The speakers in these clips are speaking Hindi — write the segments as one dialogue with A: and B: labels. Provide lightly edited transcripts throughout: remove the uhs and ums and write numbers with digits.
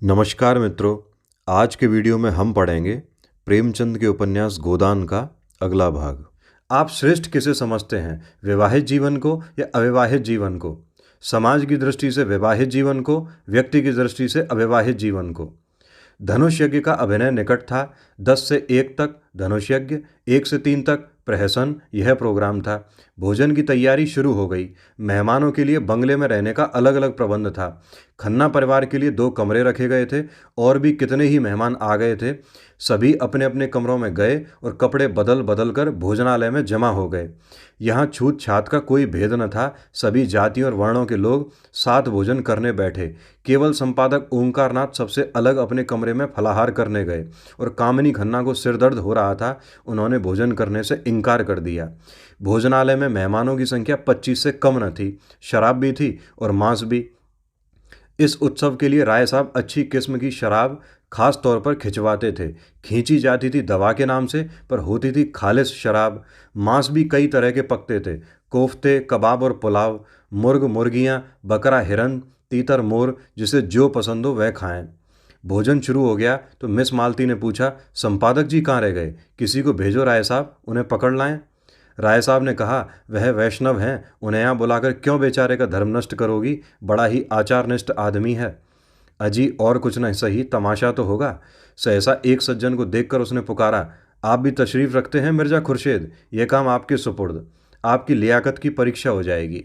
A: नमस्कार मित्रों। आज के वीडियो में हम पढ़ेंगे प्रेमचंद के उपन्यास गोदान का अगला भाग। आप श्रेष्ठ किसे समझते हैं, विवाहित जीवन को या अविवाहित जीवन को? समाज की दृष्टि से विवाहित जीवन को, व्यक्ति की दृष्टि से अविवाहित जीवन को। धनुष यज्ञ का अभिनय निकट था। 10 से 1 तक धनुष यज्ञ, 1 से 3 तक प्रहसन, यह प्रोग्राम था। भोजन की तैयारी शुरू हो गई। मेहमानों के लिए बंगले में रहने का अलग अलग प्रबंध था। खन्ना परिवार के लिए 2 कमरे रखे गए थे। और भी कितने ही मेहमान आ गए थे। सभी अपने अपने कमरों में गए और कपड़े बदल बदल कर भोजनालय में जमा हो गए। यहाँ छूत छात का कोई भेद न था। सभी जातियों और वर्णों के लोग साथ भोजन करने बैठे। केवल संपादक ओंकारनाथ सबसे अलग अपने कमरे में फलाहार करने गए और कामिनी खन्ना को सिरदर्द हो रहा था। उन्होंने भोजन करने से इनकार कर दिया। भोजनालय में मेहमानों की संख्या 25 से कम न थी। शराब भी थी और मांस भी। इस उत्सव के लिए राय साहब अच्छी किस्म की शराब खास तौर पर खिंचवाते थे। खींची जाती थी दवा के नाम से, पर होती थी खालिस शराब। मांस भी कई तरह के पकते थे, कोफ्ते, कबाब और पुलाव। मुर्ग, मुर्गियां, बकरा, हिरन, तीतर, मोर, जिसे जो पसंद हो वह खाएं। भोजन शुरू हो गया तो मिस मालती ने पूछा, संपादक जी कहाँ रह गए? किसी को भेजो राय साहब, उन्हें पकड़ लाएं। राय साहब ने कहा, वह वैष्णव हैं, उन्हें यहाँ बुलाकर क्यों बेचारे का धर्म नष्ट करोगी? बड़ा ही आचारनिष्ठ आदमी है। अजी और कुछ न सही, तमाशा तो होगा। सहसा एक सज्जन को देखकर उसने पुकारा, आप भी तशरीफ रखते हैं मिर्जा खुर्शेद? यह काम आपके सुपुर्द। आपकी लियाकत की परीक्षा हो जाएगी।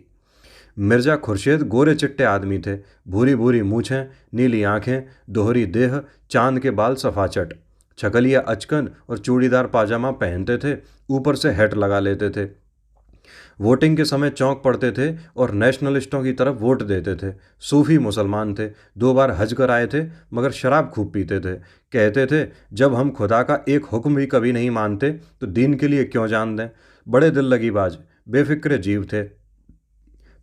A: मिर्जा खुर्शेद गोरे चिट्टे आदमी थे। भूरी भूरी मूछें, नीली आंखें, दोहरी देह, चांद के बाल सफाचट। छकलिया अचकन और चूड़ीदार पाजामा पहनते थे, ऊपर से हैट लगा लेते थे। वोटिंग के समय चौंक पड़ते थे और नेशनलिस्टों की तरफ वोट देते थे। सूफी मुसलमान थे। 2 बार हज कर आए थे, मगर शराब खूब पीते थे। कहते थे, जब हम खुदा का एक हुक्म भी कभी नहीं मानते तो दीन के लिए क्यों जान दें। बड़े दिल लगी बाज, बेफिक्र जीव थे।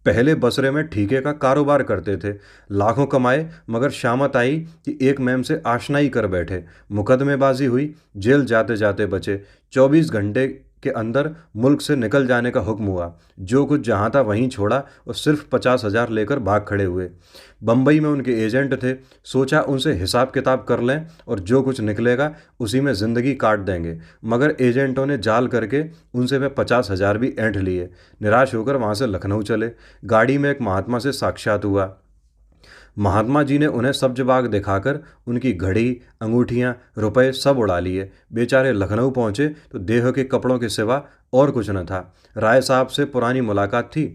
A: पहले बसरे में ठीके का कारोबार करते थे। लाखों कमाए, मगर शामत आई कि एक मैम से आशनाई कर बैठे। मुकदमेबाजी हुई, जेल जाते जाते बचे। 24 घंटे के अंदर मुल्क से निकल जाने का हुक्म हुआ। जो कुछ जहाँ था वहीं छोड़ा और सिर्फ 50,000 लेकर भाग खड़े हुए। बम्बई में उनके एजेंट थे। सोचा उनसे हिसाब किताब कर लें और जो कुछ निकलेगा उसी में ज़िंदगी काट देंगे, मगर एजेंटों ने जाल करके उनसे वे 50,000 भी ऐंठ लिए। निराश होकर वहाँ से लखनऊ चले। गाड़ी में एक महात्मा से साक्षात हुआ। महात्मा जी ने उन्हें सब्ज बाग दिखाकर उनकी घड़ी, अंगूठियां, रुपए सब उड़ा लिए। बेचारे लखनऊ पहुंचे तो देह के कपड़ों के सिवा और कुछ न था। राय साहब से पुरानी मुलाकात थी।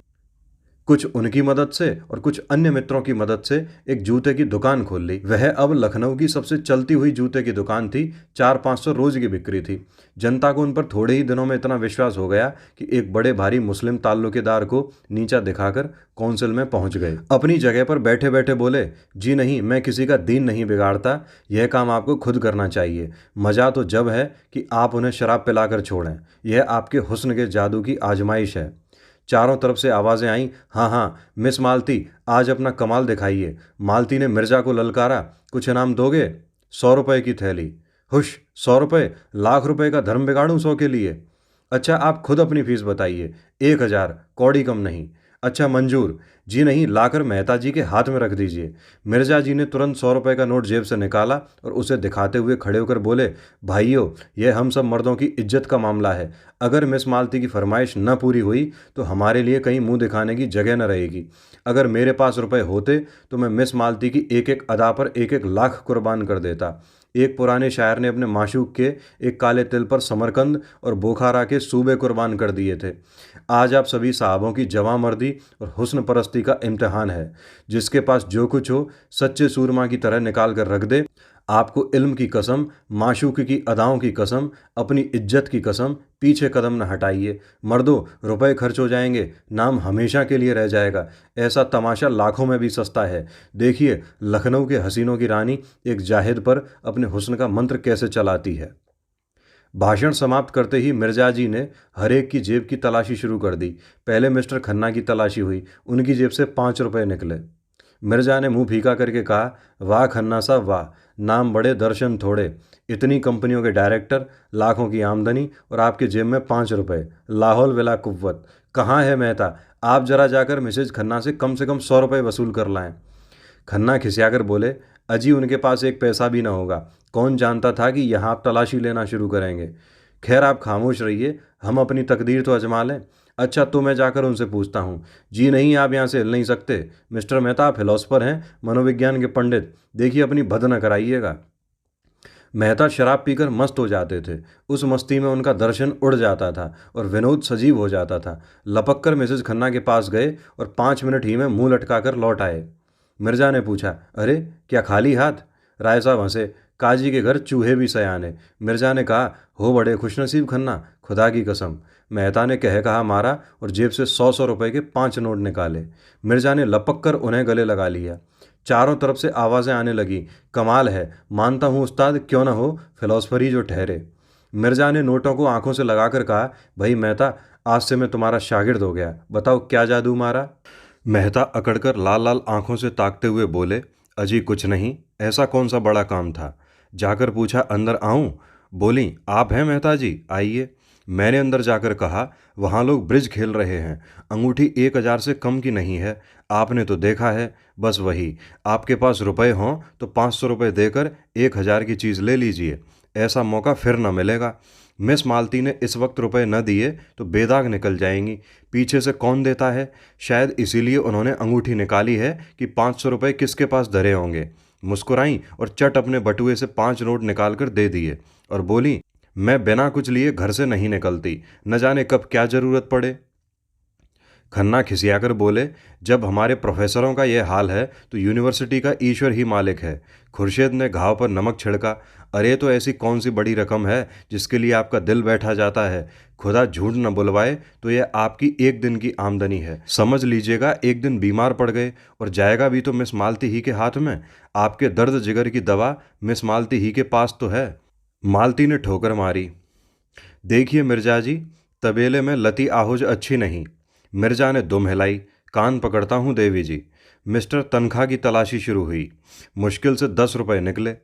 A: कुछ उनकी मदद से और कुछ अन्य मित्रों की मदद से एक जूते की दुकान खोल ली। वह अब लखनऊ की सबसे चलती हुई जूते की दुकान थी। 400-500 रोज की बिक्री थी। जनता को उन पर थोड़े ही दिनों में इतना विश्वास हो गया कि एक बड़े भारी मुस्लिम ताल्लुकेदार को नीचा दिखाकर काउंसिल में पहुंच गए। अपनी जगह पर बैठे बैठे बोले, जी नहीं, मैं किसी का दीन नहीं बिगाड़ता। यह काम आपको खुद करना चाहिए। मजा तो जब है कि आप उन्हें शराब पिलाकर छोड़ें। यह आपके हुस्न के जादू की आजमाइश है। चारों तरफ से आवाज़ें आईं, हाँ हाँ मिस मालती, आज अपना कमाल दिखाइए। मालती ने मिर्जा को ललकारा, कुछ इनाम दोगे? 100 रुपये की थैली। हुश, 100 रुपये? लाख रुपए का धर्म बिगाड़ूं 100 के लिए? अच्छा आप खुद अपनी फीस बताइए। 1,000, कौड़ी कम नहीं। अच्छा मंजूर। जी नहीं, लाकर मेहता जी के हाथ में रख दीजिए। मिर्जा जी ने तुरंत 100 रुपये का नोट जेब से निकाला और उसे दिखाते हुए खड़े होकर बोले, भाइयों, यह हम सब मर्दों की इज्जत का मामला है। अगर मिस मालती की फरमाइश न पूरी हुई तो हमारे लिए कहीं मुंह दिखाने की जगह न रहेगी। अगर मेरे पास रुपए होते तो मैं मिस मालती की एक एक अदा पर 1-1 लाख कुर्बान कर देता। एक पुराने शायर ने अपने माशूक के एक काले तिल पर समरकंद और बोखारा के सूबे कुर्बान कर दिए थे। आज आप सभी साहबों की जवां मर्दी और हुस्न परस्ती का इम्तिहान है। जिसके पास जो कुछ हो सच्चे सूरमा की तरह निकाल कर रख दे। आपको इल्म की कसम, माशूक की अदाओं की कसम, अपनी इज्जत की कसम, पीछे कदम न हटाइए। मर्दों, रुपए खर्च हो जाएंगे, नाम हमेशा के लिए रह जाएगा। ऐसा तमाशा लाखों में भी सस्ता है। देखिए लखनऊ के हसीनों की रानी एक जाहिद पर अपने हुस्न का मंत्र कैसे चलाती है। भाषण समाप्त करते ही मिर्जा जी ने हर एक की जेब की तलाशी शुरू कर दी। पहले मिस्टर खन्ना की तलाशी हुई। उनकी जेब से 5 रुपये निकले। मिर्जा ने मुंह फीका करके कहा, वाह खन्ना साहब वाह, नाम बड़े दर्शन थोड़े। इतनी कंपनियों के डायरेक्टर, लाखों की आमदनी और आपके जेब में 5 रुपये। लाहौल विला कुव्वत। कहाँ है मेहता? आप जरा जाकर मिसेज खन्ना से कम 100 रुपये वसूल कर लाएं। खन्ना खिसियाकर बोले, अजी उनके पास एक पैसा भी ना होगा। कौन जानता था कि यहाँ आप तलाशी लेना शुरू करेंगे। खैर आप खामोश रहिए, हम अपनी तकदीर तो आजमा लें। अच्छा तो मैं जाकर उनसे पूछता हूँ। जी नहीं, आप यहाँ से हिल नहीं सकते। मिस्टर मेहता, आप फिलोसफर हैं, मनोविज्ञान के पंडित, देखिए अपनी भद न कराइएगा। मेहता शराब पीकर मस्त हो जाते थे। उस मस्ती में उनका दर्शन उड़ जाता था और विनोद सजीव हो जाता था। लपक कर मिसेज खन्ना के पास गए और 5 मिनट ही में मुंह लटकाकर लौट आए। मिर्जा ने पूछा, अरे क्या खाली हाथ? राय साहब हंसे, काजी के घर चूहे भी सयाने। मिर्जा ने कहा, हो बड़े खुशनसीब खन्ना, खुदा की कसम। मेहता ने कह कहा मारा और जेब से 100 100 रुपए के 5 नोट निकाले। मिर्जा ने लपक कर उन्हें गले लगा लिया। चारों तरफ से आवाज़ें आने लगी, कमाल है, मानता हूँ उस्ताद, क्यों ना हो फिलोसफर ही जो ठहरे। मिर्जा ने नोटों को आंखों से लगाकर कहा, भाई मेहता, आज से मैं तुम्हारा शागिर्द हो गया, बताओ क्या जादू मारा? मेहता अकड़कर लाल लाल आंखों से ताकते हुए बोले, अजी कुछ नहीं, ऐसा कौन सा बड़ा काम था? जाकर पूछा, अंदर आऊं? बोली, आप हैं मेहता जी, आइए। मैंने अंदर जाकर कहा, वहाँ लोग ब्रिज खेल रहे हैं, अंगूठी 1,000 से कम की नहीं है, आपने तो देखा है। बस वही, आपके पास रुपए हों तो 500 रुपये देकर 1,000 की चीज़ ले लीजिए, ऐसा मौका फिर न मिलेगा। मिस मालती ने इस वक्त रुपए न दिए तो बेदाग निकल जाएंगी। पीछे से कौन देता है? शायद इसीलिए उन्होंने अंगूठी निकाली है कि 500 रुपये किसके पास धरे होंगे। मुस्कुराई और चट अपने बटुए से 5 नोट निकाल कर दे दिए और बोली, मैं बिना कुछ लिए घर से नहीं निकलती, न जाने कब क्या ज़रूरत पड़े। खन्ना खिसियाकर बोले, जब हमारे प्रोफेसरों का यह हाल है तो यूनिवर्सिटी का ईश्वर ही मालिक है। खुर्शीद ने घाव पर नमक छिड़का, अरे तो ऐसी कौन सी बड़ी रकम है जिसके लिए आपका दिल बैठा जाता है? खुदा झूठ न बुलवाए तो यह आपकी एक दिन की आमदनी है। समझ लीजिएगा एक दिन बीमार पड़ गए और जाएगा भी तो मिस मालती ही के हाथ में। आपके दर्द जिगर की दवा मिस मालती ही के पास तो है। मालती ने ठोकर मारी, देखिए मिर्जा जी, तबेले में लती आहूज अच्छी नहीं। मिर्जा ने दुम हिलाई, कान पकड़ता हूँ देवी जी। मिस्टर तनख्वाह की तलाशी शुरू हुई। मुश्किल से 10 रुपए निकले।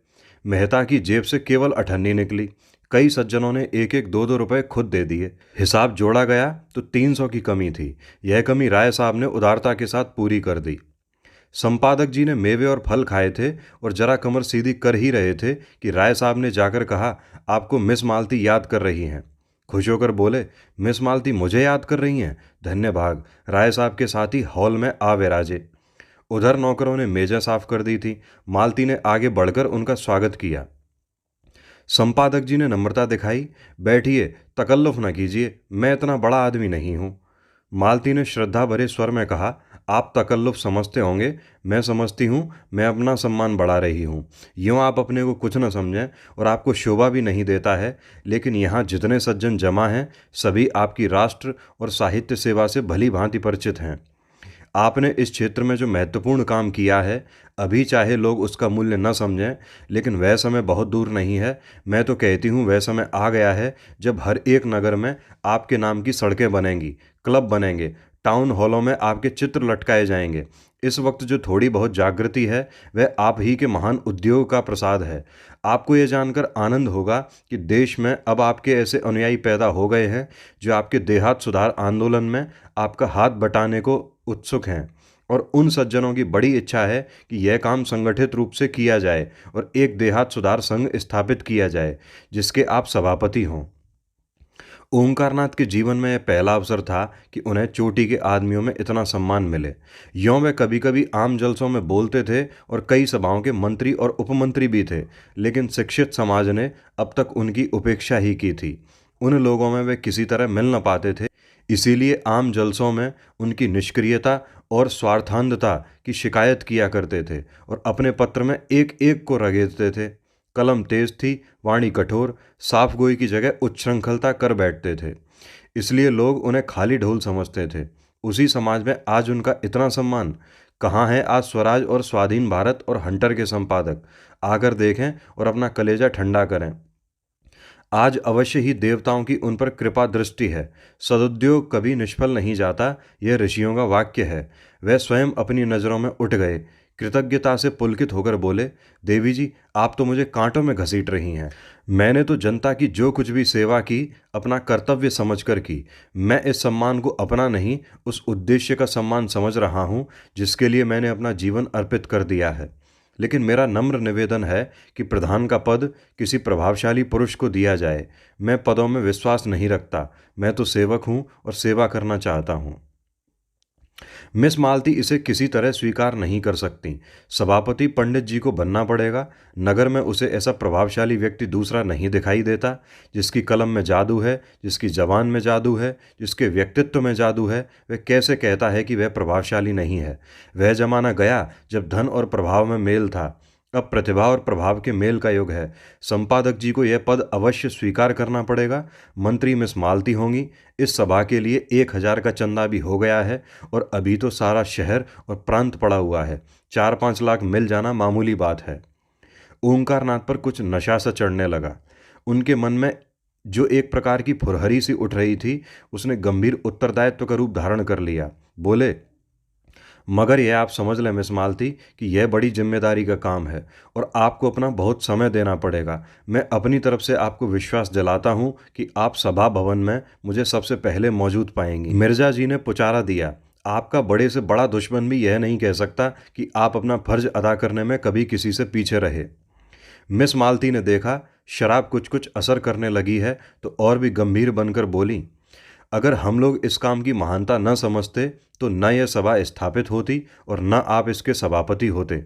A: मेहता की जेब से केवल अठन्नी निकली। कई सज्जनों ने एक एक 2 2 रुपए खुद दे दिए। हिसाब जोड़ा गया तो 300 की कमी थी। यह कमी राय साहब ने उदारता के साथ पूरी कर दी। संपादक जी ने मेवे और फल खाए थे और जरा कमर सीधी कर ही रहे थे कि राय साहब ने जाकर कहा, आपको मिस मालती याद कर रही हैं। खुश होकर बोले, मिस मालती मुझे याद कर रही हैं? धन्य भाग। राय साहब के साथ ही हॉल में आ विराजे। उधर नौकरों ने मेजें साफ कर दी थी। मालती ने आगे बढ़कर उनका स्वागत किया। संपादक जी ने नम्रता दिखाई, बैठिए, तकल्लुफ न कीजिए, मैं इतना बड़ा आदमी नहीं हूँ। मालती ने श्रद्धा भरे स्वर में कहा, आप तकल्लुफ समझते होंगे, मैं समझती हूँ, मैं अपना सम्मान बढ़ा रही हूँ। यूँ आप अपने को कुछ न समझें और आपको शोभा भी नहीं देता है, लेकिन यहाँ जितने सज्जन जमा हैं सभी आपकी राष्ट्र और साहित्य सेवा से भली भांति परिचित हैं। आपने इस क्षेत्र में जो महत्वपूर्ण काम किया है, अभी चाहे लोग उसका मूल्य न समझें, लेकिन वह समय बहुत दूर नहीं है। मैं तो कहती हूँ वह समय आ गया है जब हर एक नगर में आपके नाम की सड़कें बनेंगी, क्लब बनेंगे, टाउन हॉलों में आपके चित्र लटकाए जाएंगे। इस वक्त जो थोड़ी बहुत जागृति है वह आप ही के महान उद्योग का प्रसाद है। आपको यह जानकर आनंद होगा कि देश में अब आपके ऐसे अनुयायी पैदा हो गए हैं जो आपके देहात सुधार आंदोलन में आपका हाथ बटाने को उत्सुक हैं। और उन सज्जनों की बड़ी इच्छा है कि यह काम संगठित रूप से किया जाए और एक देहात सुधार संघ स्थापित किया जाए जिसके आप सभापति हों। ओंकारनाथ के जीवन में यह पहला अवसर था कि उन्हें चोटी के आदमियों में इतना सम्मान मिले। यों वे कभी कभी आम जलसों में बोलते थे और कई सभाओं के मंत्री और उपमंत्री भी थे, लेकिन शिक्षित समाज ने अब तक उनकी उपेक्षा ही की थी। उन लोगों में वे किसी तरह मिल न पाते थे, इसीलिए आम जलसों में उनकी निष्क्रियता और स्वार्थांधता की शिकायत किया करते थे और अपने पत्र में एक एक को रगेदते थे। कलम तेज थी, वाणी कठोर, साफ गोई की जगह उच्छृंखलता कर बैठते थे, इसलिए लोग उन्हें खाली ढोल समझते थे। उसी समाज में आज उनका इतना सम्मान। कहाँ है आज स्वराज और स्वाधीन भारत और हंटर के संपादक? आकर देखें और अपना कलेजा ठंडा करें। आज अवश्य ही देवताओं की उन पर कृपा दृष्टि है। सदुद्योग कभी निष्फल नहीं जाता, यह ऋषियों का वाक्य है। वह स्वयं अपनी नज़रों में उठ गए, कृतज्ञता से पुलकित होकर बोले, देवी जी, आप तो मुझे कांटों में घसीट रही हैं। मैंने तो जनता की जो कुछ भी सेवा की अपना कर्तव्य समझकर की। मैं इस सम्मान को अपना नहीं, उस उद्देश्य का सम्मान समझ रहा हूँ जिसके लिए मैंने अपना जीवन अर्पित कर दिया है। लेकिन मेरा नम्र निवेदन है कि प्रधान का पद किसी प्रभावशाली पुरुष को दिया जाए। मैं पदों में विश्वास नहीं रखता। मैं तो सेवक हूं और सेवा करना चाहता हूं। मिस मालती इसे किसी तरह स्वीकार नहीं कर सकती। सभापति पंडित जी को बनना पड़ेगा। नगर में उसे ऐसा प्रभावशाली व्यक्ति दूसरा नहीं दिखाई देता, जिसकी कलम में जादू है, जिसकी जबान में जादू है, जिसके व्यक्तित्व में जादू है। वह कैसे कहता है कि वह प्रभावशाली नहीं है? वह जमाना गया जब धन और प्रभाव में मेल था। अब प्रतिभा और प्रभाव के मेल का युग है। संपादक जी को यह पद अवश्य स्वीकार करना पड़ेगा। मंत्री मिस मालती होंगी। इस सभा के लिए 1,000 का चंदा भी हो गया है और अभी तो सारा शहर और प्रांत पड़ा हुआ है। 4-5 लाख मिल जाना मामूली बात है। ओंकारनाथ पर कुछ नशा सा चढ़ने लगा। उनके मन में जो एक प्रकार की फुरहरी सी उठ रही थी, उसने गंभीर उत्तरदायित्व का रूप धारण कर लिया। बोले, मगर यह आप समझ लें मिस मालती कि यह बड़ी जिम्मेदारी का काम है और आपको अपना बहुत समय देना पड़ेगा। मैं अपनी तरफ से आपको विश्वास दिलाता हूं कि आप सभा भवन में मुझे सबसे पहले मौजूद पाएंगी। मिर्जा जी ने पुचारा दिया, आपका बड़े से बड़ा दुश्मन भी यह नहीं कह सकता कि आप अपना फर्ज अदा करने में कभी किसी से पीछे रहे। मिस मालती ने देखा शराब कुछ कुछ असर करने लगी है तो और भी गंभीर बनकर बोली, अगर हम लोग इस काम की महानता न समझते तो न यह सभा स्थापित होती और न आप इसके सभापति होते।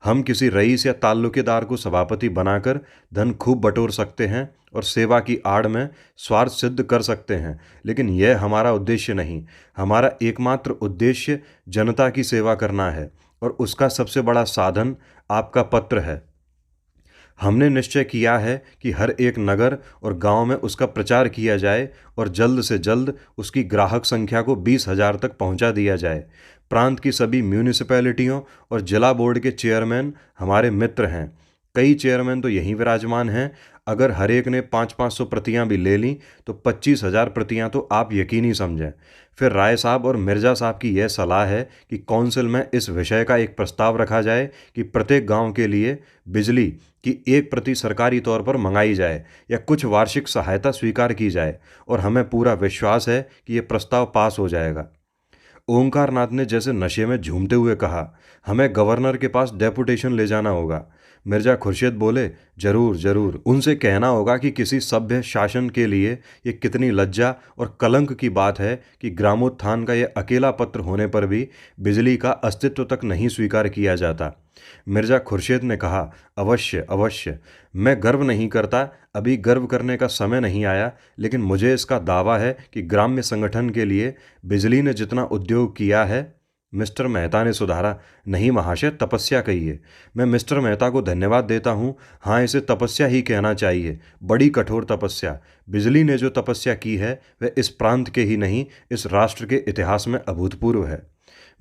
A: हम किसी रईस या ताल्लुकेदार को सभापति बनाकर धन खूब बटोर सकते हैं और सेवा की आड़ में स्वार्थ सिद्ध कर सकते हैं, लेकिन यह हमारा उद्देश्य नहीं। हमारा एकमात्र उद्देश्य जनता की सेवा करना है और उसका सबसे बड़ा साधन आपका पत्र है। हमने निश्चय किया है कि हर एक नगर और गांव में उसका प्रचार किया जाए और जल्द से जल्द उसकी ग्राहक संख्या को 20,000 तक पहुंचा दिया जाए। प्रांत की सभी म्यूनिसिपैलिटियों और जिला बोर्ड के चेयरमैन हमारे मित्र हैं। कई चेयरमैन तो यहीं विराजमान हैं। अगर हर एक ने 500-500 प्रतियां भी ले लीं तो 25,000 प्रतियां तो आप यकीनी समझें। फिर राय साहब और मिर्जा साहब की यह सलाह है कि काउंसिल में इस विषय का एक प्रस्ताव रखा जाए कि प्रत्येक गांव के लिए बिजली की 1 प्रति सरकारी तौर पर मंगाई जाए या कुछ वार्षिक सहायता स्वीकार की जाए, और हमें पूरा विश्वास है कि यह प्रस्ताव पास हो जाएगा। ओंकारनाथ ने जैसे नशे में झूमते हुए कहा, हमें गवर्नर के पास डेपुटेशन ले जाना होगा। मिर्जा खुर्शीद बोले, जरूर जरूर। उनसे कहना होगा कि किसी सभ्य शासन के लिए ये कितनी लज्जा और कलंक की बात है कि ग्रामोत्थान का यह अकेला पत्र होने पर भी बिजली का अस्तित्व तक नहीं स्वीकार किया जाता। मिर्जा खुर्शीद ने कहा, अवश्य अवश्य। मैं गर्व नहीं करता, अभी गर्व करने का समय नहीं आया, लेकिन मुझे इसका दावा है कि ग्राम्य संगठन के लिए बिजली ने जितना उद्योग किया है। मिस्टर मेहता ने सुधारा, नहीं महाशय, तपस्या कहिए। मैं मिस्टर मेहता को धन्यवाद देता हूँ। हाँ, इसे तपस्या ही कहना चाहिए। बड़ी कठोर तपस्या। बिजली ने जो तपस्या की है वह इस प्रांत के ही नहीं, इस राष्ट्र के इतिहास में अभूतपूर्व है।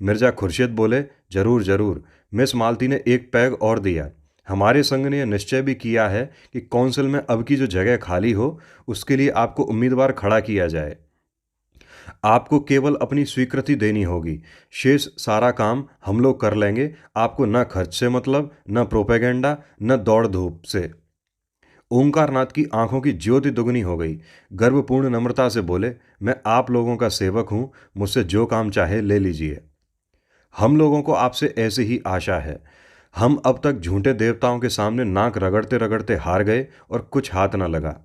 A: मिर्जा खुर्शीद बोले, जरूर जरूर। मिस मालती ने एक पैग और दिया, हमारे संघ ने यह निश्चय भी किया है कि काउंसिल में अब की जो जगह खाली हो उसके लिए आपको उम्मीदवार खड़ा किया जाए। आपको केवल अपनी स्वीकृति देनी होगी। शेष सारा काम हम लोग कर लेंगे। आपको न खर्च से मतलब, न प्रोपेगेंडा, न दौड़ धूप से। ओंकारनाथ की आंखों की ज्योति दुगनी हो गई। गर्वपूर्ण नम्रता से बोले, मैं आप लोगों का सेवक हूं, मुझसे जो काम चाहे ले लीजिए। हम लोगों को आपसे ऐसे ही आशा है। हम अब तक झूठे देवताओं के सामने नाक रगड़ते रगड़ते हार गए और कुछ हाथ न लगा।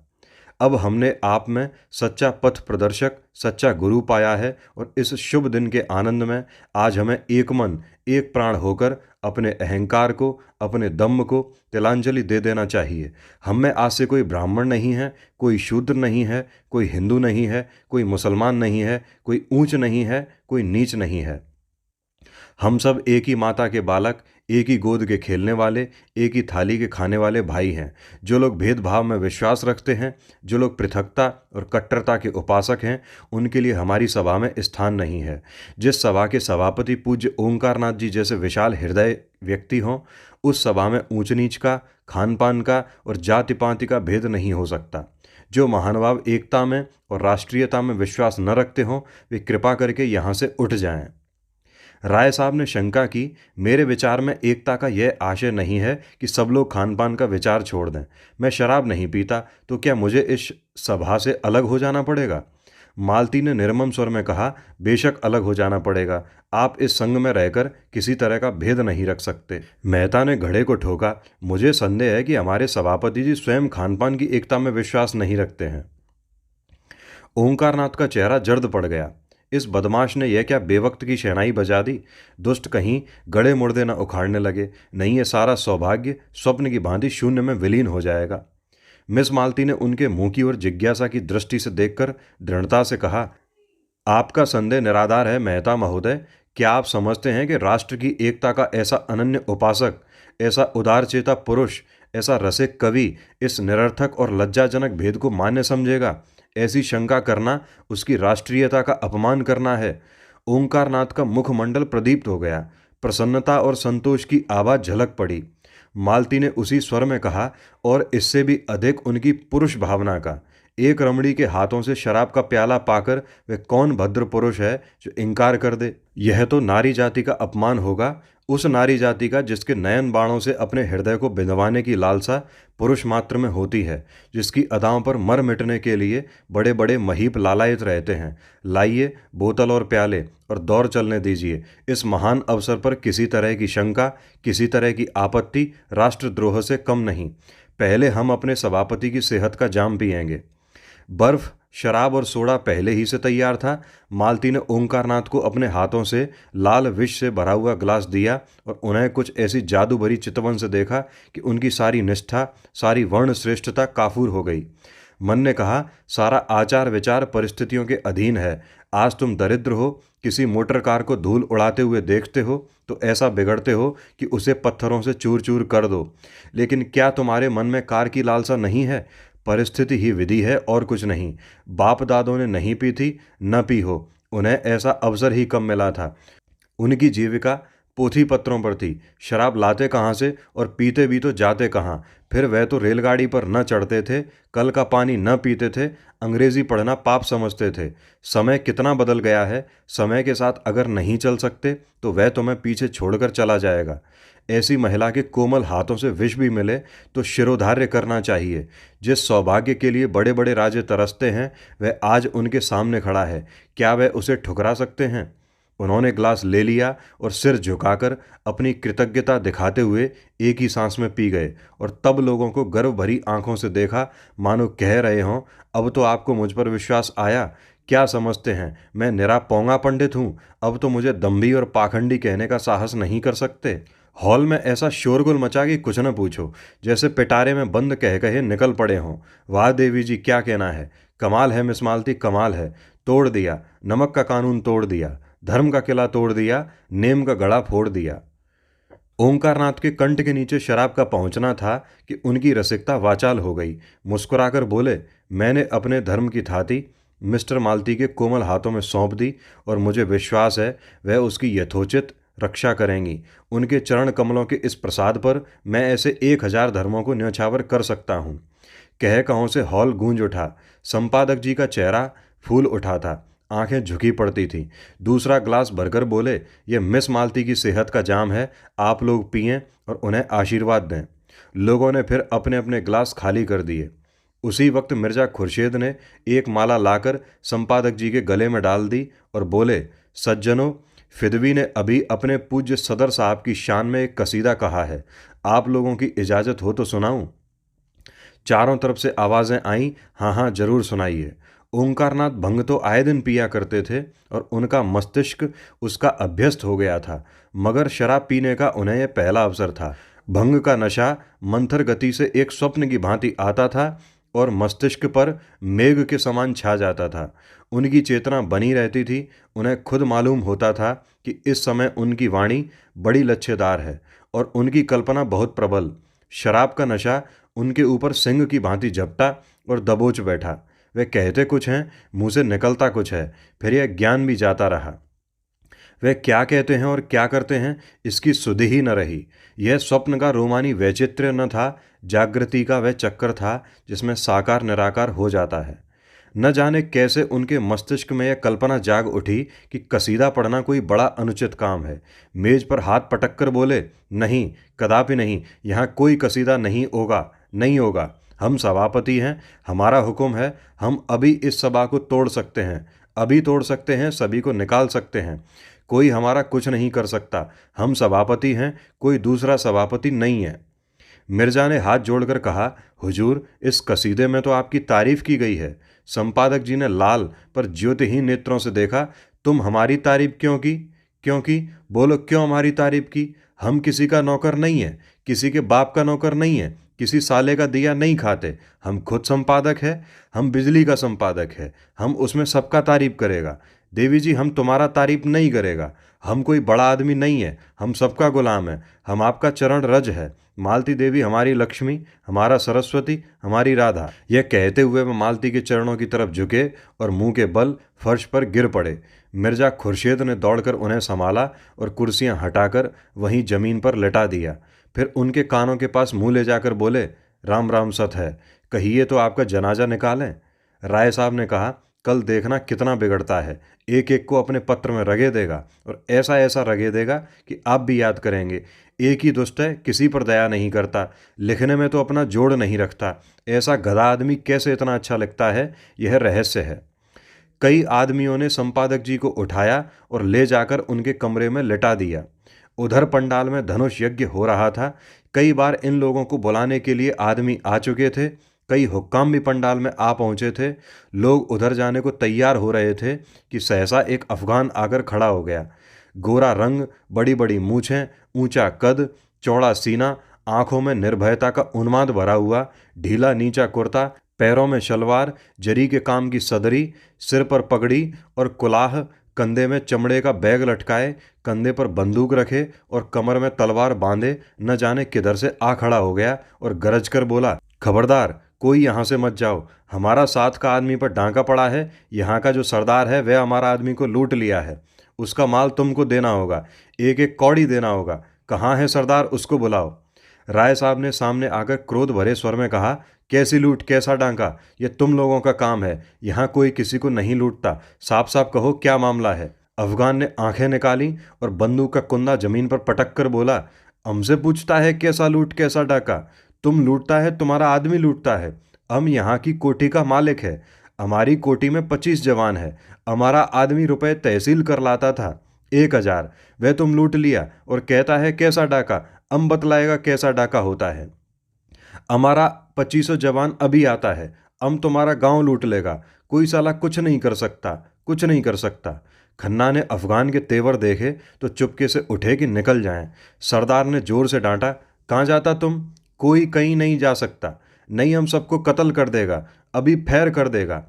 A: अब हमने आप में सच्चा पथ प्रदर्शक, सच्चा गुरु पाया है और इस शुभ दिन के आनंद में आज हमें एक मन एक प्राण होकर अपने अहंकार को, अपने दम्भ को तिलांजलि दे देना चाहिए। हम में आज से कोई ब्राह्मण नहीं है, कोई शूद्र नहीं है, कोई हिंदू नहीं है, कोई मुसलमान नहीं है, कोई ऊंच नहीं है, कोई नीच नहीं है। हम सब एक ही माता के बालक, एक ही गोद के खेलने वाले, एक ही थाली के खाने वाले भाई हैं। जो लोग भेदभाव में विश्वास रखते हैं, जो लोग पृथकता और कट्टरता के उपासक हैं, उनके लिए हमारी सभा में स्थान नहीं है। जिस सभा के सभापति पूज्य ओंकारनाथ जी जैसे विशाल हृदय व्यक्ति हों, उस सभा में ऊंच नीच का, खान पान का और जाति पाति का भेद नहीं हो सकता। जो महानुभाव एकता में और राष्ट्रीयता में विश्वास न रखते हों, वे कृपा करके यहाँ से उठ जाएं। राय साहब ने शंका की, मेरे विचार में एकता का यह आशय नहीं है कि सब लोग खान पान का विचार छोड़ दें। मैं शराब नहीं पीता, तो क्या मुझे इस सभा से अलग हो जाना पड़ेगा? मालती ने निर्मम स्वर में कहा, बेशक अलग हो जाना पड़ेगा। आप इस संघ में रहकर किसी तरह का भेद नहीं रख सकते। मेहता ने घड़े को ठोका, मुझे संदेह है कि हमारे सभापति जी स्वयं खानपान की एकता में विश्वास नहीं रखते हैं। ओंकारनाथ का चेहरा जर्द पड़ गया। इस बदमाश ने यह क्या बेवक्त की शहनाई बजा दी। दुष्ट कहीं गड़े मुर्दे न उखाड़ने लगे, नहीं ये सारा सौभाग्य स्वप्न की भांति शून्य में विलीन हो जाएगा। मिस मालती ने उनके मुंह की ओर जिज्ञासा की दृष्टि से देखकर दृढ़ता से कहा, आपका संदेह निराधार है मेहता महोदय। क्या आप समझते हैं कि राष्ट्र की एकता का ऐसा अनन्य उपासक, ऐसा उदारचेता पुरुष, ऐसा रसिक कवि इस निरर्थक और लज्जाजनक भेद को मान्य समझेगा? ऐसी शंका करना उसकी राष्ट्रीयता का अपमान करना है। ओंकारनाथ का मुखमंडल प्रदीप्त हो गया। प्रसन्नता और संतोष की आवाज झलक पड़ी। मालती ने उसी स्वर में कहा, और इससे भी अधिक उनकी पुरुष भावना का। एक रमणी के हाथों से शराब का प्याला पाकर वे कौन भद्र पुरुष है जो इनकार कर दे? यह तो नारी जाति का अपमान होगा, उस नारी जाति का जिसके नयन बाणों से अपने हृदय को बिंधवाने की लालसा पुरुष मात्र में होती है, जिसकी अदाओं पर मर मिटने के लिए बड़े बड़े महीप लालायित रहते हैं। लाइए बोतल और प्याले और दौर चलने दीजिए। इस महान अवसर पर किसी तरह की शंका, किसी तरह की आपत्ति राष्ट्रद्रोह से कम नहीं। पहले हम अपने सभापति की सेहत का जाम पिएंगे। बर्फ, शराब और सोडा पहले ही से तैयार था। मालती ने ओंकारनाथ को अपने हाथों से लाल विष से भरा हुआ ग्लास दिया और उन्हें कुछ ऐसी जादू भरी चितवन से देखा कि उनकी सारी निष्ठा, सारी वर्ण श्रेष्ठता काफूर हो गई। मन ने कहा, सारा आचार विचार परिस्थितियों के अधीन है। आज तुम दरिद्र हो, किसी मोटर कार को धूल उड़ाते हुए देखते हो तो ऐसा बिगड़ते हो कि उसे पत्थरों से चूर चूर कर दो। लेकिन क्या तुम्हारे मन में कार की लालसा नहीं है? परिस्थिति ही विधि है और कुछ नहीं। बाप दादों ने नहीं पी थी, न पी हो, उन्हें ऐसा अवसर ही कम मिला था। उनकी जीविका पोथी पत्रों पर थी। शराब लाते कहाँ से और पीते भी तो जाते कहाँ? फिर वह तो रेलगाड़ी पर न चढ़ते थे, कल का पानी न पीते थे, अंग्रेजी पढ़ना पाप समझते थे। समय कितना बदल गया है। समय के साथ अगर नहीं चल सकते तो वह तुम्हें पीछे छोड़कर चला जाएगा। ऐसी महिला के कोमल हाथों से विष भी मिले तो शिरोधार्य करना चाहिए। जिस सौभाग्य के लिए बड़े बड़े राजे तरसते हैं वह आज उनके सामने खड़ा है। क्या वह उसे ठुकरा सकते हैं? उन्होंने ग्लास ले लिया और सिर झुकाकर अपनी कृतज्ञता दिखाते हुए एक ही सांस में पी गए और तब लोगों को गर्व भरी आंखों से देखा, मानो कह रहे हों, अब तो आपको मुझ पर विश्वास आया। क्या समझते हैं मैं निरा पौंगा पंडित हूँ? अब तो मुझे दम्भी और पाखंडी कहने का साहस नहीं कर सकते। हॉल में ऐसा शोरगुल मचा कि कुछ न पूछो, जैसे पिटारे में बंद कह कहे निकल पड़े हों। वाह देवी जी, क्या कहना है। कमाल है मिस मालती, कमाल है। तोड़ दिया, नमक का कानून तोड़ दिया, धर्म का किला तोड़ दिया, नेम का गड़ा फोड़ दिया। ओंकारनाथ के कंठ के नीचे शराब का पहुंचना था कि उनकी रसिकता वाचाल हो गई। मुस्कुराकर बोले, मैंने अपने धर्म की थाती मिस्टर मालती के कोमल हाथों में सौंप दी और मुझे विश्वास है वह उसकी यथोचित रक्षा करेंगी। उनके चरण कमलों के इस प्रसाद पर मैं ऐसे 1000 धर्मों को न्यौछावर कर सकता हूँ। कह कहों से हॉल गूंज उठा। संपादक जी का चेहरा फूल उठा था, आंखें झुकी पड़ती थीं। दूसरा ग्लास भरकर बोले, ये मिस मालती की सेहत का जाम है, आप लोग पिएं और उन्हें आशीर्वाद दें। लोगों ने फिर अपने अपने ग्लास खाली कर दिए। उसी वक्त मिर्जा खुर्शीद ने एक माला लाकर संपादक जी के गले में डाल दी और बोले, सज्जनों, फिदवी ने अभी अपने पूज्य सदर साहब की शान में एक कसीदा कहा है, आप लोगों की इजाज़त हो तो सुनाऊं? चारों तरफ से आवाज़ें आईं, हाँ हाँ जरूर सुनाइए। ओंकारनाथ भंग तो आए दिन पिया करते थे और उनका मस्तिष्क उसका अभ्यस्त हो गया था, मगर शराब पीने का उन्हें यह पहला अवसर था। भंग का नशा मंथर गति से एक स्वप्न की भांति आता था और मस्तिष्क पर मेघ के समान छा जाता था। उनकी चेतना बनी रहती थी। उन्हें खुद मालूम होता था कि इस समय उनकी वाणी बड़ी लच्छेदार है और उनकी कल्पना बहुत प्रबल। शराब का नशा उनके ऊपर सिंह की भांति झपटा और दबोच बैठा। वे कहते कुछ हैं, मुंह से निकलता कुछ है, फिर यह ज्ञान भी जाता रहा। वे क्या कहते हैं और क्या करते हैं इसकी सुधि ही न रही। यह स्वप्न का रोमानी वैचित्र्य न था, जागृति का वह चक्कर था जिसमें साकार निराकार हो जाता है। न जाने कैसे उनके मस्तिष्क में यह कल्पना जाग उठी कि कसीदा पढ़ना कोई बड़ा अनुचित काम है। मेज पर हाथ पटक कर बोले, नहीं, कदापि नहीं, यहाँ कोई कसीदा नहीं होगा, नहीं होगा। हम सभापति हैं, हमारा हुक्म है, हम अभी इस सभा को तोड़ सकते हैं, अभी तोड़ सकते हैं, सभी को निकाल सकते हैं। कोई हमारा कुछ नहीं कर सकता। हम सभापति हैं, कोई दूसरा सभापति नहीं है। मिर्जा ने हाथ जोड़कर कहा, हुजूर, इस कसीदे में तो आपकी तारीफ की गई है। संपादक जी ने लाल पर ज्योतिहीन नेत्रों से देखा, तुम हमारी तारीफ क्यों की? क्योंकि बोलो, क्यों हमारी तारीफ की? हम किसी का नौकर नहीं है, किसी के बाप का नौकर नहीं है, किसी साले का दिया नहीं खाते। हम खुद संपादक है, हम बिजली का संपादक है, हम उसमें सबका तारीफ करेगा। देवी जी, हम तुम्हारा तारीफ नहीं करेगा। हम कोई बड़ा आदमी नहीं है, हम सबका गुलाम है, हम आपका चरण रज है। मालती देवी हमारी लक्ष्मी, हमारा सरस्वती, हमारी राधा। यह कहते हुए वह मालती के चरणों की तरफ झुके और मुंह के बल फर्श पर गिर पड़े। मिर्जा खुर्शीद ने दौड़कर उन्हें संभाला और कुर्सियां हटाकर वहीं जमीन पर लेटा दिया। फिर उनके कानों के पास मुंह ले जाकर बोले, राम राम सत है, कहिए तो आपका जनाजा निकालें। राय साहब ने कहा, कल देखना कितना बिगड़ता है, एक एक को अपने पत्र में रगे देगा और ऐसा ऐसा रगे देगा कि आप भी याद करेंगे। एक ही दुष्ट है, किसी पर दया नहीं करता, लिखने में तो अपना जोड़ नहीं रखता। ऐसा गधा आदमी कैसे इतना अच्छा लिखता है, यह रहस्य है। कई आदमियों ने संपादक जी को उठाया और ले जाकर उनके कमरे में लिटा दिया। उधर पंडाल में धनुष यज्ञ हो रहा था। कई बार इन लोगों को बुलाने के लिए आदमी आ चुके थे। कई हुक्काम भी पंडाल में आ पहुंचे थे। लोग उधर जाने को तैयार हो रहे थे कि सहसा एक अफगान आकर खड़ा हो गया। गोरा रंग, बड़ी बड़ी मूछें, ऊंचा कद, चौड़ा सीना, आंखों में निर्भयता का उन्माद भरा हुआ, ढीला नीचा कुर्ता, पैरों में शलवार, जरी के काम की सदरी, सिर पर पगड़ी और कुलाह, कंधे में चमड़े का बैग लटकाए, कंधे पर बंदूक रखे और कमर में तलवार बांधे न जाने किधर से आ खड़ा हो गया और गरज कर बोला, खबरदार, कोई यहाँ से मत जाओ। हमारा साथ का आदमी पर डांका पड़ा है। यहाँ का जो सरदार है वह हमारा आदमी को लूट लिया है। उसका माल तुमको देना होगा, एक एक कौड़ी देना होगा। कहाँ है सरदार, उसको बुलाओ। राय साहब ने सामने आकर क्रोध भरे स्वर में कहा, कैसी लूट, कैसा डांका? ये तुम लोगों का काम है, यहाँ कोई किसी को नहीं लूटता। साफ साफ कहो, क्या मामला है? अफगान ने आंखें निकाली और बंदूक का कुंदा जमीन पर पटक कर बोला, हमसे पूछता है कैसा लूट, कैसा डाका? तुम लूटता है, तुम्हारा आदमी लूटता है। हम यहाँ की कोठी का मालिक है। हमारी कोठी में 25 जवान है। हमारा आदमी रुपए तहसील कर लाता था 1000, वह तुम लूट लिया और कहता है कैसा डाका? हम बतलाएगा कैसा डाका होता है। हमारा 2500 जवान अभी आता है, हम तुम्हारा गांव लूट लेगा। कोई साला कुछ नहीं कर सकता, कुछ नहीं कर सकता। खन्ना ने अफगान के तेवर देखे तो चुपके से उठे कि निकल जाएं। सरदार ने जोर से डांटा, कहाँ जाता तुम? कोई कहीं नहीं जा सकता, नहीं हम सबको कत्ल कर देगा, अभी फैर कर देगा।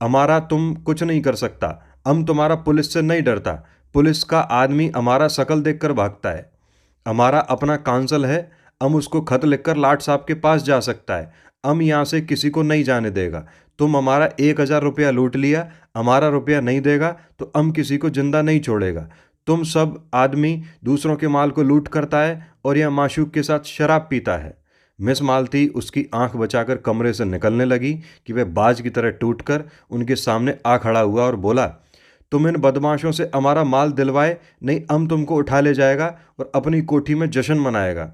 A: हमारा तुम कुछ नहीं कर सकता। हम तुम्हारा पुलिस से नहीं डरता। पुलिस का आदमी हमारा शकल देखकर भागता है। हमारा अपना कांसल है, हम उसको खत लिखकर लाट साहब के पास जा सकता है। हम यहाँ से किसी को नहीं जाने देगा। तुम हमारा 1000 रुपया लूट लिया, हमारा रुपया नहीं देगा तो हम किसी को जिंदा नहीं छोड़ेगा। तुम सब आदमी दूसरों के माल को लूट करता है और यह माशूक के साथ शराब पीता है। मिस मालती उसकी आंख बचाकर कमरे से निकलने लगी कि वह बाज की तरह टूटकर उनके सामने आ खड़ा हुआ और बोला, तुम इन बदमाशों से हमारा माल दिलवाए, नहीं हम तुमको उठा ले जाएगा और अपनी कोठी में जश्न मनाएगा।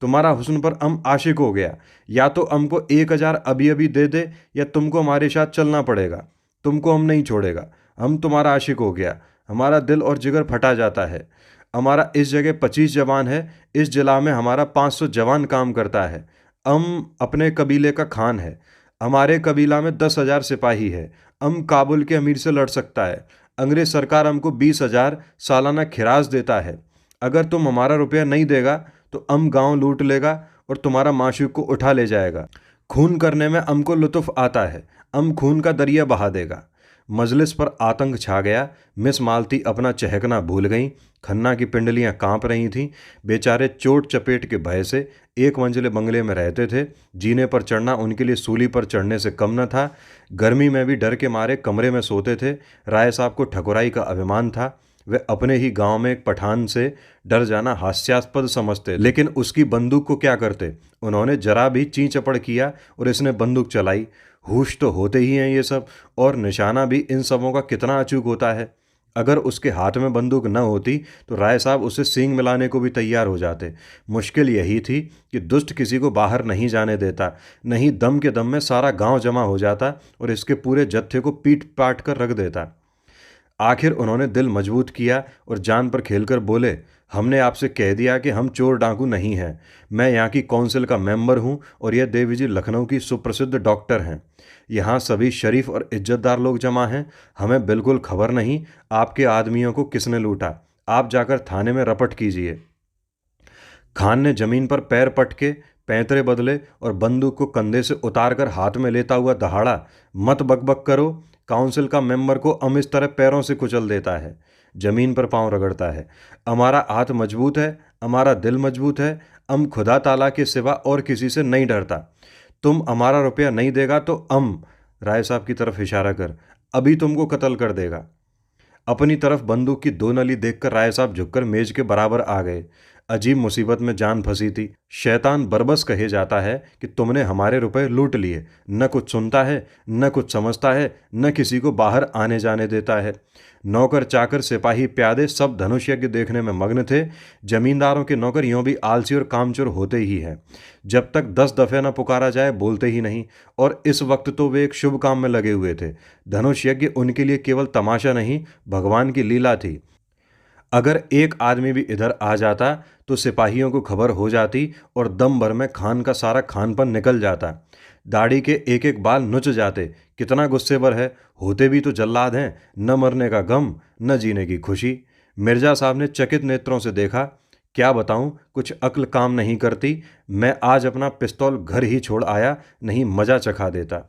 A: तुम्हारा हुस्न पर हम आशिक हो गया। या तो हमको 1000 अभी अभी दे दे या तुमको हमारे साथ चलना पड़ेगा। तुमको हम नहीं छोड़ेगा। हम तुम्हारा आशिक हो गया। हमारा दिल और जिगर फटा जाता है। हमारा इस जगह 25 जवान है, इस जिला में हमारा 500 जवान काम करता है। हम अपने कबीले का खान है। हमारे कबीला में 10,000 सिपाही है। हम काबुल के अमीर से लड़ सकता है। अंग्रेज सरकार हमको 20,000 सालाना खिराज देता है। अगर तुम हमारा रुपया नहीं देगा तो हम गांव लूट लेगा और तुम्हारा माशूक को उठा ले जाएगा। खून करने में हमको लुत्फ आता है। हम खून का दरिया बहा देगा। मजलिस पर आतंक छा गया। मिस मालती अपना चहकना भूल गईं। खन्ना की पिंडलियां कांप रही थीं। बेचारे चोट चपेट के भय से एक मंजिले बंगले में रहते थे। जीने पर चढ़ना उनके लिए सूली पर चढ़ने से कम न था। गर्मी में भी डर के मारे कमरे में सोते थे। राय साहब को ठकुराई का अभिमान था। वे अपने ही गांव में एक पठान से डर जाना हास्यास्पद समझते, लेकिन उसकी बंदूक को क्या करते। उन्होंने जरा भी ची चपड़ किया और इसने बंदूक चलाई। होश तो होते ही हैं ये सब, और निशाना भी इन सबों का कितना अचूक होता है। अगर उसके हाथ में बंदूक न होती तो राय साहब उसे सींग मिलाने को भी तैयार हो जाते। मुश्किल यही थी कि दुष्ट किसी को बाहर नहीं जाने देता, नहीं दम के दम में सारा गांव जमा हो जाता और इसके पूरे जत्थे को पीट पाट कर रख देता। आखिर उन्होंने दिल मजबूत किया और जान पर खेलकर बोले, हमने आपसे कह दिया कि हम चोर डाकू नहीं हैं। मैं यहाँ की काउंसिल का मेंबर हूँ और यह देवी जी लखनऊ की सुप्रसिद्ध डॉक्टर हैं। यहाँ सभी शरीफ और इज्जतदार लोग जमा हैं। हमें बिल्कुल खबर नहीं आपके आदमियों को किसने लूटा। आप जाकर थाने में रपट कीजिए। खान ने जमीन पर पैर पटके पैंतरे बदले और बंदूक को कंधे से उतारकर हाथ में लेता हुआ दहाड़ा, मत बकबक करो। काउंसिल का मेंबर को इस तरह पैरों से कुचल देता है, जमीन पर पांव रगड़ता है। हमारा हाथ मजबूत है, हमारा दिल मजबूत है। हम खुदा ताला के सिवा और किसी से नहीं डरता। तुम हमारा रुपया नहीं देगा तो हम, राय साहब की तरफ इशारा कर, अभी तुमको कत्ल कर देगा। अपनी तरफ बंदूक की दो नली देखकर राय साहब झुककर मेज के बराबर आ गए। अजीब मुसीबत में जान फंसी थी। शैतान बरबस कहे जाता है कि तुमने हमारे रुपए लूट लिए। न कुछ सुनता है, न कुछ समझता है, न किसी को बाहर आने जाने देता है। नौकर चाकर सिपाही प्यादे सब धनुष यज्ञ देखने में मग्न थे। जमींदारों के नौकर यूं भी आलसी और कामचोर होते ही हैं। जब तक 10 दफे न पुकारा जाए बोलते ही नहीं। और इस वक्त तो वे एक शुभ काम में लगे हुए थे। धनुष यज्ञ उनके लिए केवल तमाशा नहीं, भगवान की लीला थी। अगर एक आदमी भी इधर आ जाता तो सिपाहियों को खबर हो जाती और दम भर में खान का सारा खानपन निकल जाता। दाढ़ी के एक एक बाल नुच जाते। कितना गुस्से पर है, होते भी तो जल्लाद हैं। न मरने का गम, न जीने की खुशी। मिर्जा साहब ने चकित नेत्रों से देखा। क्या बताऊं, कुछ अक्ल काम नहीं करती। मैं आज अपना पिस्तौल घर ही छोड़ आया, नहीं मजा चखा देता।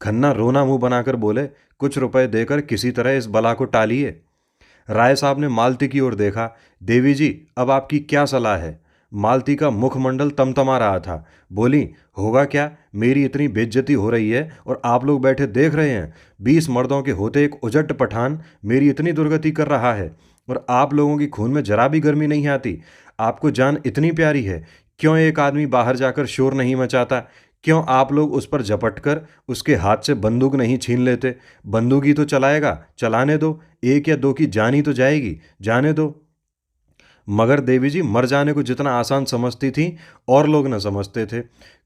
A: खन्ना रोना मुंह बनाकर बोले, कुछ रुपए देकर किसी तरह इस बला को टालिए। राय साहब ने मालती की ओर देखा। देवी जी, अब आपकी क्या सलाह है? मालती का मुखमंडल तमतमा रहा था। बोली, होगा क्या, मेरी इतनी बेइज्जती हो रही है और आप लोग बैठे देख रहे हैं। 20 मर्दों के होते एक उजट पठान मेरी इतनी दुर्गति कर रहा है और आप लोगों की खून में जरा भी गर्मी नहीं आती। आपको जान इतनी प्यारी है, क्यों एक आदमी बाहर जाकर शोर नहीं मचाता? क्यों आप लोग उस पर झपट कर उसके हाथ से बंदूक नहीं छीन लेते? बंदूक ही तो चलाएगा, चलाने दो। एक या दो की जान ही तो जाएगी, जाने दो। मगर देवी जी मर जाने को जितना आसान समझती थी, और लोग न समझते थे।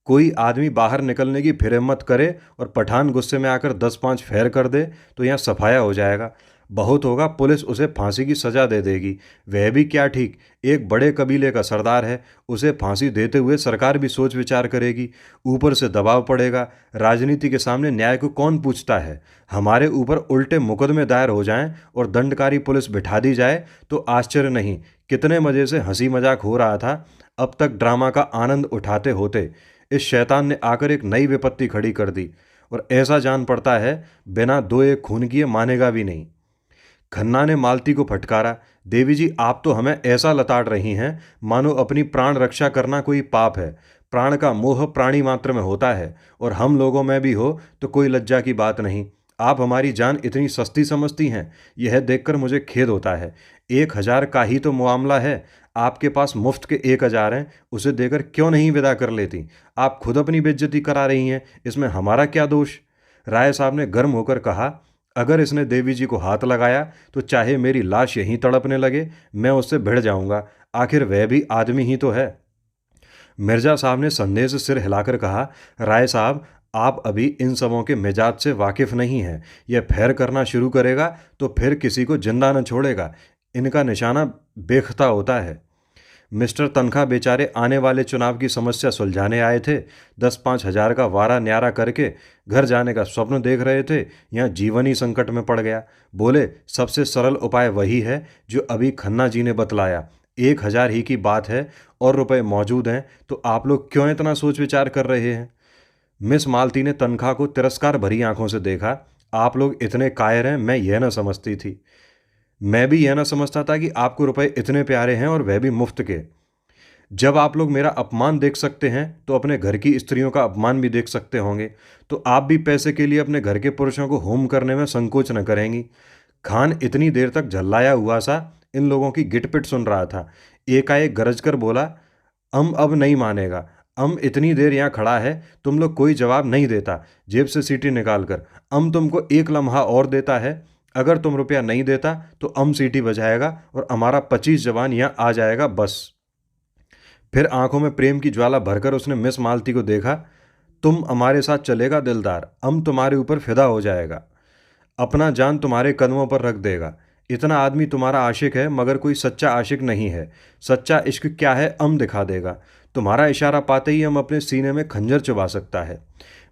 A: कोई आदमी बाहर निकलने की फिर हिम्मत करे और पठान गुस्से में आकर 10-5 फेर कर दे तो यहाँ सफाया हो जाएगा। बहुत होगा पुलिस उसे फांसी की सजा दे देगी। वह भी क्या ठीक, एक बड़े कबीले का सरदार है। उसे फांसी देते हुए सरकार भी सोच विचार करेगी। ऊपर से दबाव पड़ेगा। राजनीति के सामने न्याय को कौन पूछता है? हमारे ऊपर उल्टे मुकदमे दायर हो जाएं और दंडकारी पुलिस बिठा दी जाए तो आश्चर्य नहीं। कितने मजे से हंसी मजाक हो रहा था। अब तक ड्रामा का आनंद उठाते होते इस शैतान ने आकर एक नई विपत्ति खड़ी कर दी। और ऐसा जान पड़ता है बिना दो एक खून किए मानेगा भी नहीं। खन्ना ने मालती को फटकारा। देवी जी, आप तो हमें ऐसा लताड़ रही हैं मानो अपनी प्राण रक्षा करना कोई पाप है। प्राण का मोह प्राणी मात्र में होता है और हम लोगों में भी हो तो कोई लज्जा की बात नहीं। आप हमारी जान इतनी सस्ती समझती हैं, यह देखकर मुझे खेद होता है। 1000 का ही तो मामला है। आपके पास मुफ्त के 1000 हैं, उसे देकर क्यों नहीं विदा कर लेती? आप खुद अपनी बेइज्जती करा रही हैं, इसमें हमारा क्या दोष? राय साहब ने गर्म होकर कहा, अगर इसने देवी जी को हाथ लगाया तो चाहे मेरी लाश यहीं तड़पने लगे, मैं उससे भिड़ जाऊंगा। आखिर वह भी आदमी ही तो है। मिर्जा साहब ने संदेह से सिर हिलाकर कहा, राय साहब, आप अभी इन सबों के मिजाज से वाकिफ नहीं हैं। यह फैर करना शुरू करेगा तो फिर किसी को जिंदा न छोड़ेगा। इनका निशाना बेख्ता होता है। मिस्टर तनखा बेचारे आने वाले चुनाव की समस्या सुलझाने आए थे। 10-5 हजार का वारा न्यारा करके घर जाने का स्वप्न देख रहे थे, यहाँ जीवन ही संकट में पड़ गया। बोले, सबसे सरल उपाय वही है जो अभी खन्ना जी ने बतलाया। 1000 ही की बात है और रुपए मौजूद हैं, तो आप लोग क्यों इतना सोच विचार कर रहे हैं? मिस मालती ने तनखा को तिरस्कार भरी आंखों से देखा। आप लोग इतने कायर हैं, मैं यह न समझती थी। मैं भी यह ना समझता था कि आपको रुपए इतने प्यारे हैं और वह भी मुफ्त के। जब आप लोग मेरा अपमान देख सकते हैं तो अपने घर की स्त्रियों का अपमान भी देख सकते होंगे। तो आप भी पैसे के लिए अपने घर के पुरुषों को होम करने में संकोच न करेंगी। खान इतनी देर तक झल्लाया हुआ सा इन लोगों की गिटपिट सुन रहा था। एकाएक गरज कर बोला, अब नहीं मानेगा। इतनी देर यहाँ खड़ा है, तुम लोग कोई जवाब नहीं देता। जेब से सीटी निकाल कर तुमको एक लम्हा और देता है। अगर तुम रुपया नहीं देता तो सीटी बजाएगा और हमारा 25 जवान यहाँ आ जाएगा बस। फिर आंखों में प्रेम की ज्वाला भरकर उसने मिस मालती को देखा। तुम हमारे साथ चलेगा दिलदार, तुम्हारे ऊपर फिदा हो जाएगा, अपना जान तुम्हारे कदमों पर रख देगा। इतना आदमी तुम्हारा आशिक है मगर कोई सच्चा आशिक नहीं है। सच्चा इश्क क्या है दिखा देगा। तुम्हारा इशारा पाते ही अपने सीने में खंजर चुभा सकता है।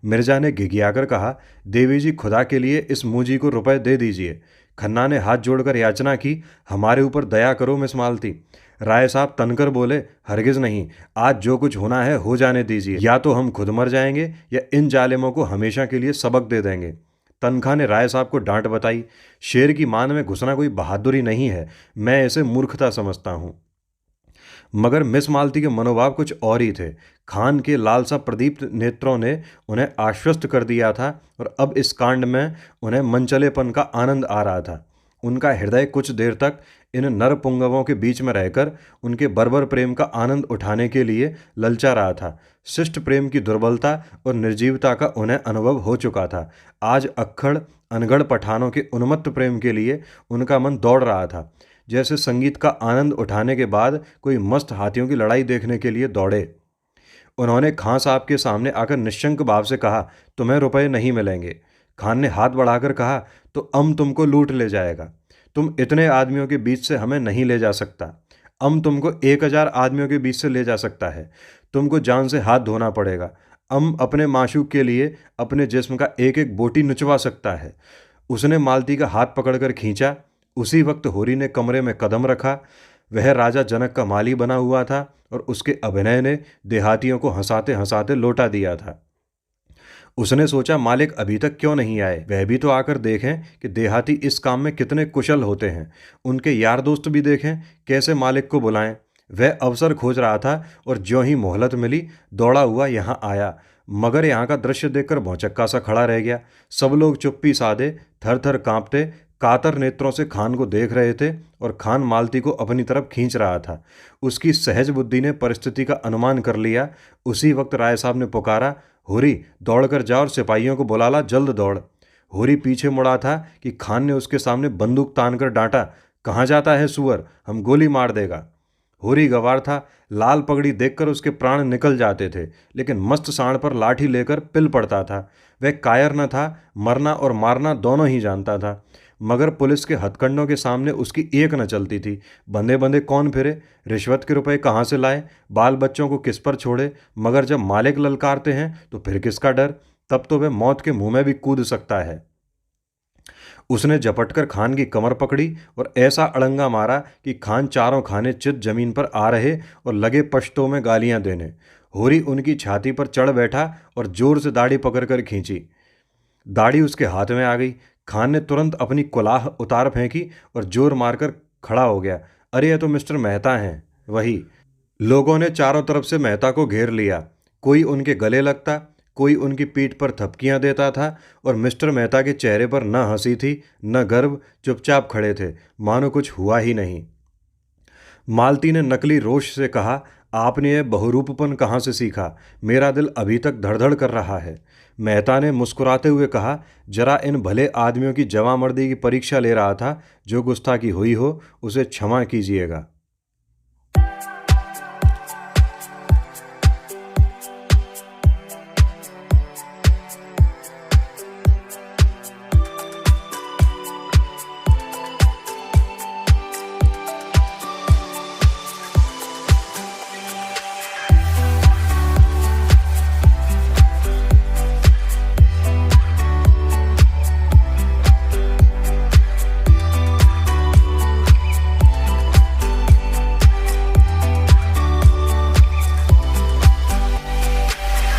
A: मिर्जा ने घिघियाकर कहा, देवी जी खुदा के लिए इस मूजी को रुपए दे दीजिए। खन्ना ने हाथ जोड़कर याचना की, हमारे ऊपर दया करो मिस मालती। राय साहब तनकर बोले, हरगिज नहीं, आज जो कुछ होना है हो जाने दीजिए, या तो हम खुद मर जाएंगे या इन जालिमों को हमेशा के लिए सबक दे देंगे। तनखा ने राय साहब को डांट बताई, शेर की मान में घुसना कोई बहादुरी नहीं है, मैं इसे मूर्खता समझता हूं। मगर मिस मालती के मनोभाव कुछ और ही थे। खान के लालसा प्रदीप्त नेत्रों ने उन्हें आश्वस्त कर दिया था और अब इस कांड में उन्हें मनचलेपन का आनंद आ रहा था। उनका हृदय कुछ देर तक इन नर पुंगवों के बीच में रहकर उनके बर्बर प्रेम का आनंद उठाने के लिए ललचा रहा था। शिष्ट प्रेम की दुर्बलता और निर्जीवता का उन्हें अनुभव हो चुका था। आज अक्खड़ अनगढ़ पठानों के उन्मत्त प्रेम के लिए उनका मन दौड़ रहा था, जैसे संगीत का आनंद उठाने के बाद कोई मस्त हाथियों की लड़ाई देखने के लिए दौड़े। उन्होंने खान साहब के सामने आकर निशंक भाव से कहा, तुम्हें रुपए नहीं मिलेंगे। खान ने हाथ बढ़ाकर कहा, तो तुमको लूट ले जाएगा। तुम इतने आदमियों के बीच से हमें नहीं ले जा सकता। तुमको 1000 आदमियों के बीच से ले जा सकता है। तुमको जान से हाथ धोना पड़ेगा। अपने माशूक के लिए अपने जिस्म का एक एक बोटी नुचवा सकता है। उसने मालती का हाथ पकड़कर खींचा। उसी वक्त होरी ने कमरे में कदम रखा। वह राजा जनक का माली बना हुआ था और उसके अभिनय ने देहातियों को हंसाते हंसाते लौटा दिया था। उसने सोचा, मालिक अभी तक क्यों नहीं आए, वह भी तो आकर देखें कि देहाती इस काम में कितने कुशल होते हैं। उनके यार दोस्त भी देखें कैसे मालिक को बुलाएं। वह अवसर खोज रहा था और ज्यों ही मोहलत मिली दौड़ा हुआ यहाँ आया, मगर यहाँ का दृश्य देखकर भौचक्का सा खड़ा रह गया। सब लोग चुप्पी साधे थर थर कांपते कातर नेत्रों से खान को देख रहे थे और खान मालती को अपनी तरफ खींच रहा था। उसकी सहज बुद्धि ने परिस्थिति का अनुमान कर लिया। उसी वक्त राय साहब ने पुकारा, होरी दौड़कर जा और सिपाहियों को बुला ला, जल्द दौड़। होरी पीछे मुड़ा था कि खान ने उसके सामने बंदूक तानकर डांटा, कहाँ जाता है सुअर, हम गोली मार देगा। होरी गवार था, लाल पगड़ी देखकर उसके प्राण निकल जाते थे, लेकिन मस्त सांड पर लाठी लेकर पिल पड़ता था। वह कायर न था, मरना और मारना दोनों ही जानता था, मगर पुलिस के हथकंडों के सामने उसकी एक न चलती थी। बंदे बंदे कौन फिरे, रिश्वत के रुपए कहाँ से लाए, बाल बच्चों को किस पर छोड़े। मगर जब मालिक ललकारते हैं तो फिर किसका डर, तब तो वह मौत के मुंह में भी कूद सकता है। उसने झपटकर खान की कमर पकड़ी और ऐसा अड़ंगा मारा कि खान चारों खाने चित जमीन पर आ रहे और लगे पश्तों में गालियां देने। होरी उनकी छाती पर चढ़ बैठा और जोर से दाढ़ी पकड़कर खींची। दाढ़ी उसके हाथ में आ गई। खान ने तुरंत अपनी कुलाह उतार फेंकी और जोर मारकर खड़ा हो गया। अरे ये तो मिस्टर मेहता हैं। वही। लोगों ने चारों तरफ से मेहता को घेर लिया। कोई उनके गले लगता, कोई उनकी पीठ पर थपकियां देता था और मिस्टर मेहता के चेहरे पर न हंसी थी न गर्व, चुपचाप खड़े थे मानो कुछ हुआ ही नहीं। मालती ने नकली रोष से कहा, आपने यह बहुरूपपन कहाँ से सीखा, मेरा दिल अभी तक धड़धड़ कर रहा है। मेहता ने मुस्कुराते हुए कहा, जरा इन भले आदमियों की जवामर्दी की परीक्षा ले रहा था, जो गुस्ताखी हुई हो उसे क्षमा कीजिएगा।